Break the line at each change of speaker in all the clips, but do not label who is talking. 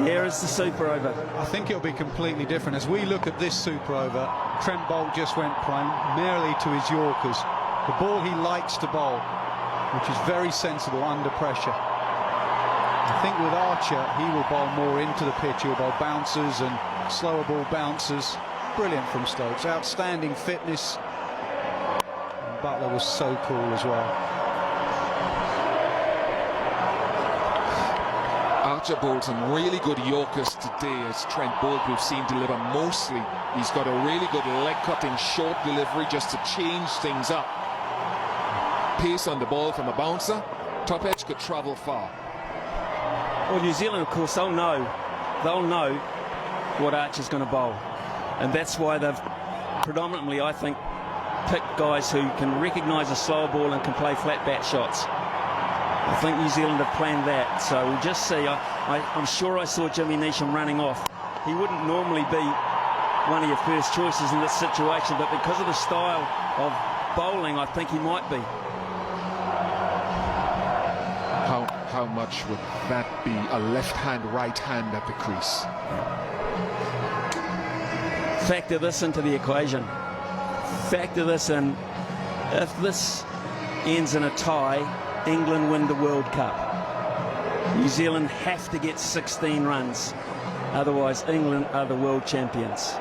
Here is the super over.
I think it'll be completely different. As we look at this super over, Trent Boult just went primarily to his Yorkers. The ball he likes to bowl, which is very sensible under pressure. I think with Archer, he will bowl more into the pitch. He'll bowl bouncers and slower ball bouncers. Brilliant from Stokes. Outstanding fitness. And Buttler was so cool as well.
Archer bowled some really good Yorkers today, as Trent Boult we've seen deliver mostly. He's got a really good leg-cutting short delivery just to change things up. Pace on the ball from a bouncer. Top edge could travel far.
Well, New Zealand, of course, they'll know what Archer's going to bowl. And that's why they've predominantly, I think, picked guys who can recognise a slower ball and can play flat bat shots. I think New Zealand have planned that. So we'll just see. I'm sure I saw Jimmy Neesham running off. He wouldn't normally be one of your first choices in this situation, but because of the style of bowling, I think he might be.
How much would that be a left hand, right hand at the crease?
Factor this into the equation. Factor this in. If this ends in a tie, England win the World Cup. New Zealand have to get 16 runs. Otherwise, England are the world champions.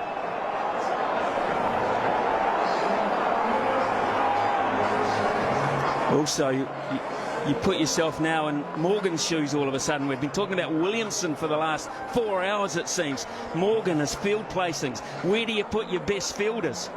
Also, you put yourself now in Morgan's shoes all of a sudden. We've been talking about Williamson for the last 4 hours, it seems. Morgan has field placings. Where do you put your best fielders?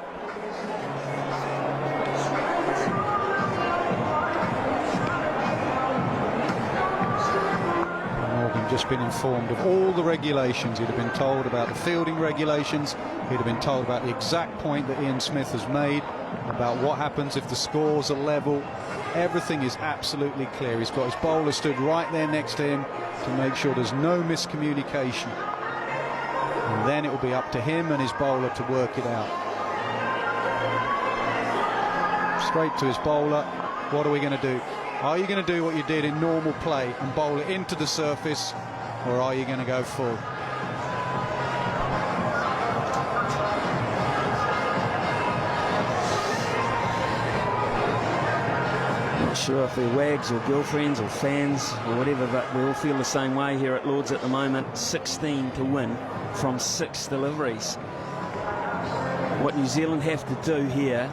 Morgan just been informed of all the regulations. He'd have been told about the fielding regulations. He'd have been told about the exact point that Ian Smith has made, about what happens if the scores are level. Everything is absolutely clear. He's got his bowler stood right there next to him to make sure there's no miscommunication. And then it will be up to him and his bowler to work it out. Straight to his bowler. What are we going to do? Are you going to do what you did in normal play and bowl it into the surface, or are you going to go full?
Not sure if they're wags or girlfriends or fans or whatever, but we all feel the same way here at Lord's at the moment. 16 to win from 6 deliveries. What New Zealand have to do here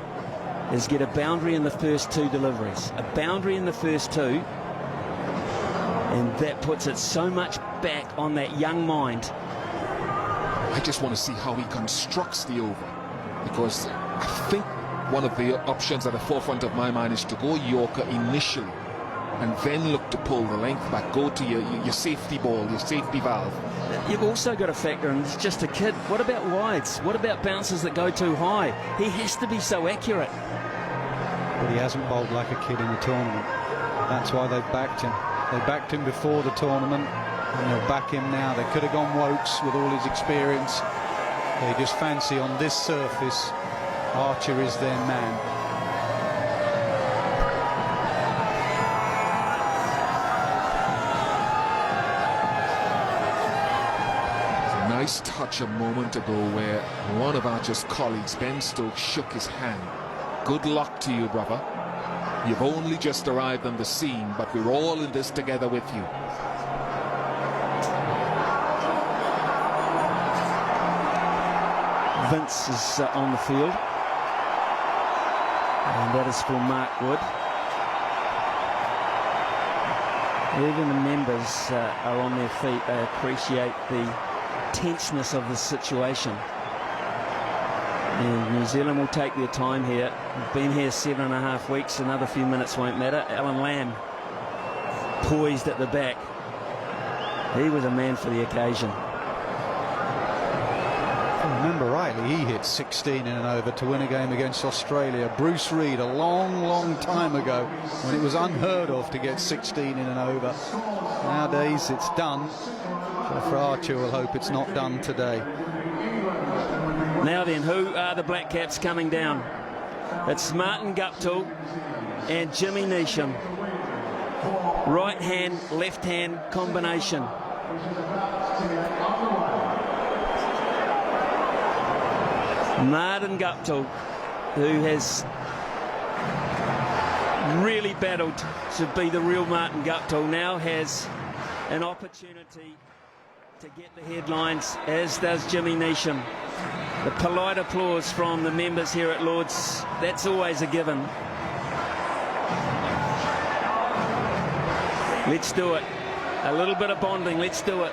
is get a boundary in the first 2 deliveries. A boundary in the first 2, and that puts it so much back on that young mind.
I just want to see how he constructs the over, because I think one of the options at the forefront of my mind is to go Yorker initially and then look to pull the length back, go to your safety ball, your safety valve.
You've also got to factor in, he's just a kid. What about wides? What about bounces that go too high? He has to be so accurate.
But he hasn't bowled like a kid in the tournament. That's why they've backed him. They backed him before the tournament, and they'll back him now. They could have gone Wokes with all his experience. They just fancy on this surface, Archer is their man.
Nice touch a moment ago where one of Archer's colleagues, Ben Stokes, shook his hand. Good luck to you, brother. You've only just arrived on the scene, but we're all in this together with you.
Vince is on the field, and that is for Mark Wood. Even the members are on their feet. They appreciate the tenseness of the situation. And New Zealand will take their time here. We've been here 7.5 weeks. Another few minutes won't matter. Alan Lamb poised at the back. He was a man for the occasion.
If I remember rightly, he hit 16 in an over to win a game against Australia. Bruce Reid, a long time ago, when it was unheard of to get 16 in an over. Nowadays it's done. So for Archer, we'll hope it's not done today.
Now then, who are the Black Caps coming down? It's Martin Guptill and Jimmy Neesham. Right hand, left hand combination. Martin Guptill, who has really battled to be the real Martin Guptill, now has an opportunity to get the headlines, as does Jimmy Neesham. The polite applause from the members here at Lord's, that's always a given. Let's do it. A little bit of bonding, let's do it.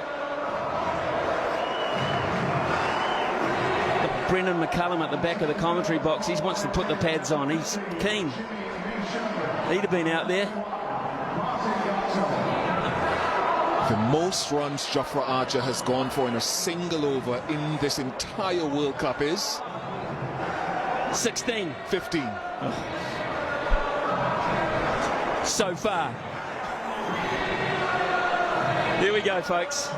Brendan McCullum at the back of the commentary box, he wants to put the pads on, he's keen. He'd have been out there.
The most runs Jofra Archer has gone for in a single over in this entire World Cup is
16.
15.
So far. Here we go, folks.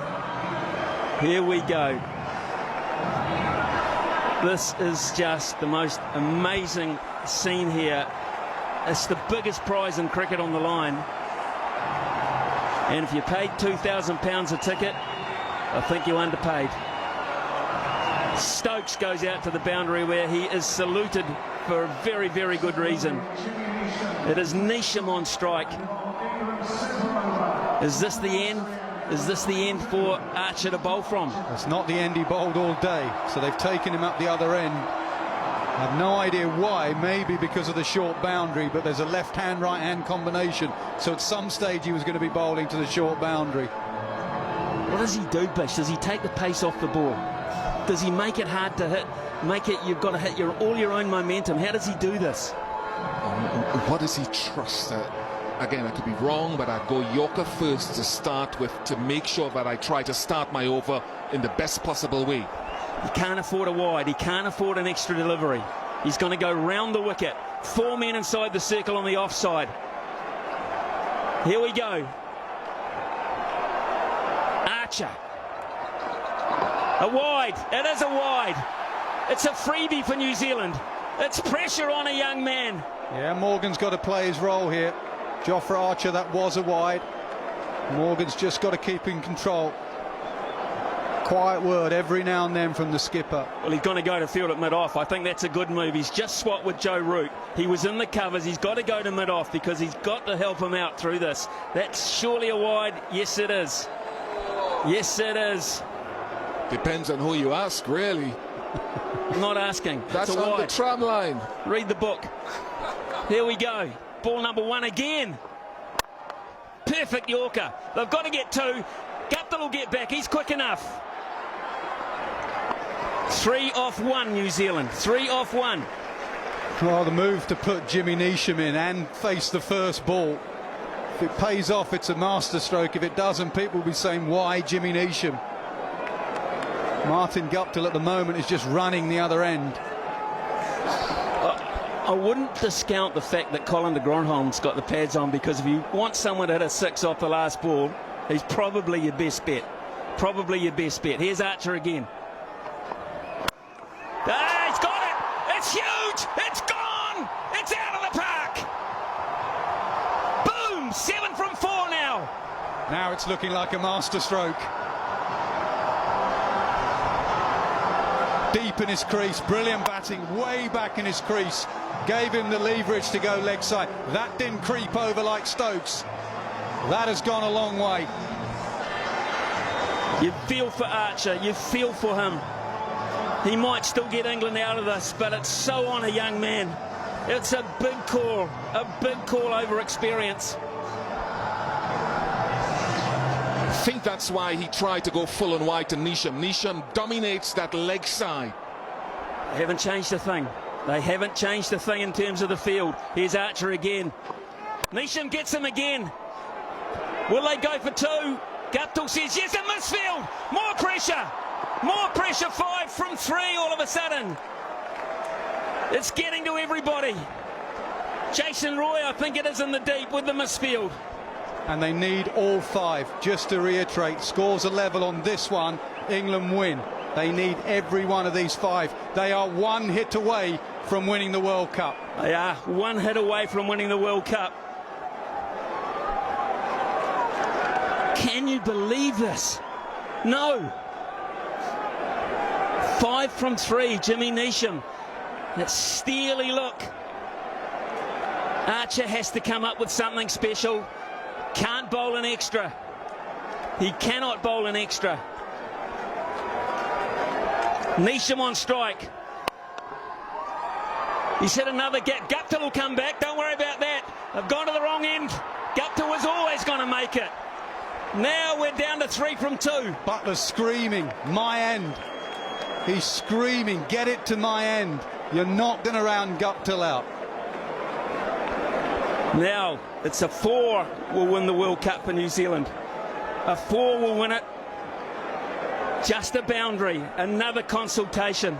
Here we go. This is just the most amazing scene here. It's the biggest prize in cricket on the line. And if you paid £2,000 a ticket, I think you underpaid. Stokes goes out to the boundary where he is saluted for a very, very good reason. It is Neesham on strike. Is this the end? Is this the end for Archer to bowl from?
It's not the end he bowled all day, so they've taken him up the other end. I have no idea why, maybe because of the short boundary, but there's a left-hand, right-hand combination, so at some stage he was going to be bowling to the short boundary.
What does he do, Bish? Does he take the pace off the ball? Does he make it hard to hit? Make it, you've got to hit all your own momentum. How does he do this?
What does he trust? Again, I could be wrong, but I'd go Yorker first to start with, to make sure that I try to start my over in the best possible way.
He can't afford a wide. He can't afford an extra delivery. He's going to go round the wicket. 4 men inside the circle on the offside. Here we go. Archer. A wide. It is a wide. It's a freebie for New Zealand. It's pressure on a young man.
Yeah, Morgan's got to play his role here. Jofra Archer, that was a wide. Morgan's just got to keep in control. Quiet word every now and then from the skipper.
Well, he's going to go to field at mid-off. I think that's a good move. He's just swapped with Joe Root. He was in the covers. He's got to go to mid-off because he's got to help him out through this. That's surely a wide. Yes, it is. Yes, it is.
Depends on who you ask, really.
I'm not asking.
That's
it's a
on
wide.
the tram line.
Read the book. Here we go. Ball number 1 again. Perfect Yorker. They've got to get 2. Guptill will get back. He's quick enough. 3 off 1, New Zealand. 3 off 1.
Well, the move to put Jimmy Neesham in and face the first ball. If it pays off, it's a masterstroke. If it doesn't, people will be saying, why Jimmy Neesham? Martin Guptill at the moment is just running the other end.
I wouldn't discount the fact that Colin de Grandhomme's got the pads on, because if you want someone to hit a 6 off the last ball, he's probably your best bet. Probably your best bet. Here's Archer again. Ah, he's got it! It's huge! It's gone! It's out of the park! Boom! 7 from 4 now.
Now it's looking like a masterstroke. Deep in his crease, brilliant batting, way back in his crease. Gave him the leverage to go leg side. That didn't creep over like Stokes. That has gone a long way.
You feel for Archer, you feel for him. He might still get England out of this, but it's so on a young man. It's a big call over experience.
I think that's why he tried to go full and wide to Neesham. Neesham dominates that leg side.
They haven't changed a thing. They haven't changed a thing in terms of the field. Here's Archer again. Neesham gets him again. Will they go for 2? Guptill says yes, a misfield. More pressure. More pressure. 5 from 3 all of a sudden. It's getting to everybody. Jason Roy, I think it is, in the deep with the misfield.
And they need all 5. Just to reiterate, scores are level on this one. England win. They need every one of these 5. They are 1 hit away from winning the World Cup.
They are 1 hit away from winning the World Cup. Can Can you believe this? No. 5 from 3, Jimmy Neesham. That steely look. Archer has to come up with something special. Can't bowl an extra. He cannot bowl an extra. Neesham on strike. He's hit another gap. Guptill will come back. Don't worry about that. They've gone to the wrong end. Guptill was always going to make it. Now we're down to 3 from 2.
Buttler screaming, my end. He's screaming, get it to my end. You're not going to round Guptill out.
Now it's a 4 will win the World Cup for New Zealand. A 4 will win it. Just a boundary. Another consultation.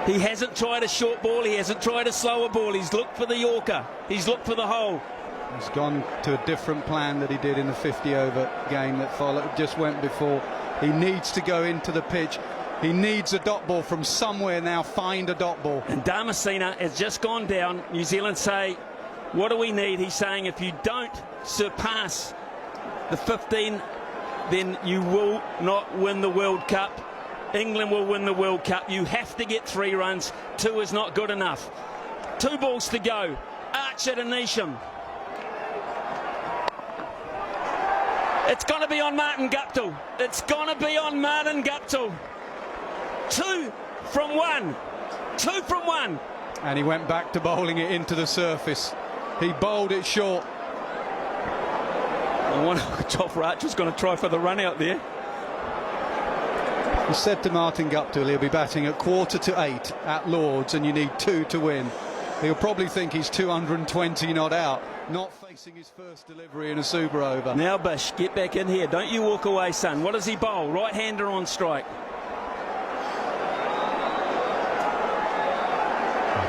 He hasn't tried a short ball. He hasn't tried a slower ball. He's looked for the Yorker. He's looked for the hole.
He's gone to a different plan that he did in the 50-over game that followed, just went before. He needs to go into the pitch. He needs a dot ball from somewhere now. Find a dot ball.
And Damasina has just gone down. New Zealand say, what do we need? He's saying if you don't surpass the 15, then you will not win the World Cup. England will win the World Cup. You have to get 3 runs. 2 is not good enough. 2 balls to go. Archer to Neesham. It's going to be on Martin Guptill. It's going to be on Martin Guptill. 2 from 1. 2 from 1.
And he went back to bowling it into the surface. He bowled it short.
I wonder if Jofra Archer's going to try for the run out there.
He said to Martin Guptill he'll be batting at 7:45 at Lords and you need 2 to win. He'll probably think he's 220 not out, not facing his first delivery in a super over.
Now Bish, get back in here. Don't you walk away, son. What does he bowl? Right-hander on strike.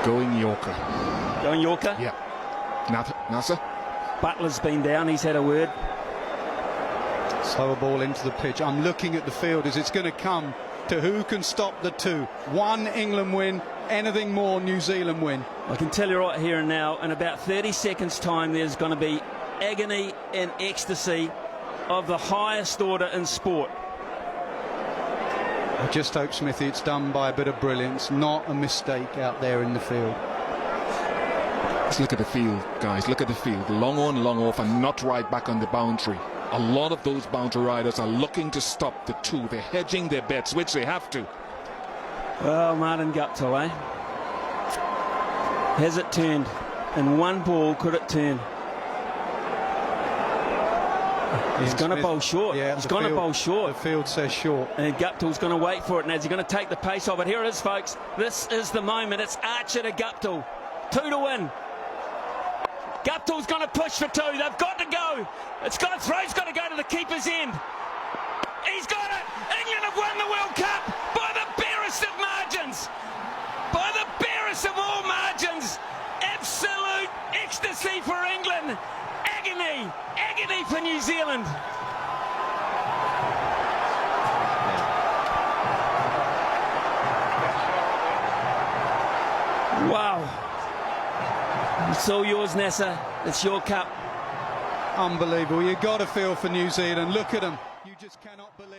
Going Yorker.
Going Yorker?
Yeah. Nasser?
Butler's been down. He's had a word.
Slower ball into the pitch. I'm looking at the field as it's going to come to who can stop the 2. 1 England win, anything more New Zealand win.
I can tell you right here and now, in about 30 seconds time, there's going to be agony and ecstasy of the highest order in sport.
I just hope, Smithy, it's done by a bit of brilliance, not a mistake out there in the field.
Let's look at the field, guys. Look at the field. Long on, long off, and not right back on the boundary. A lot of those boundary riders are looking to stop the 2. They're hedging their bets, which they have to.
Well, Martin Guptill, eh? Has it turned? In 1 ball, could it turn? He's going to bowl short.
Yeah,
he's going to bowl short.
The field says short.
And Guptill's going to wait for it. And is he going to take the pace of it? Here it is, folks. This is the moment. It's Archer to Guptill. 2 to win. Guptill's going to push for 2. They've got to go. It's got to throw. It's got to go to the keeper's end. He's got it. England have won the World Cup by the barest of margins. By the barest of all margins. Absolute ecstasy for England. Agony. Agony for New Zealand. Wow. It's all yours, Nasser. It's your cup.
Unbelievable. You've got to feel for New Zealand. Look at them. You just cannot.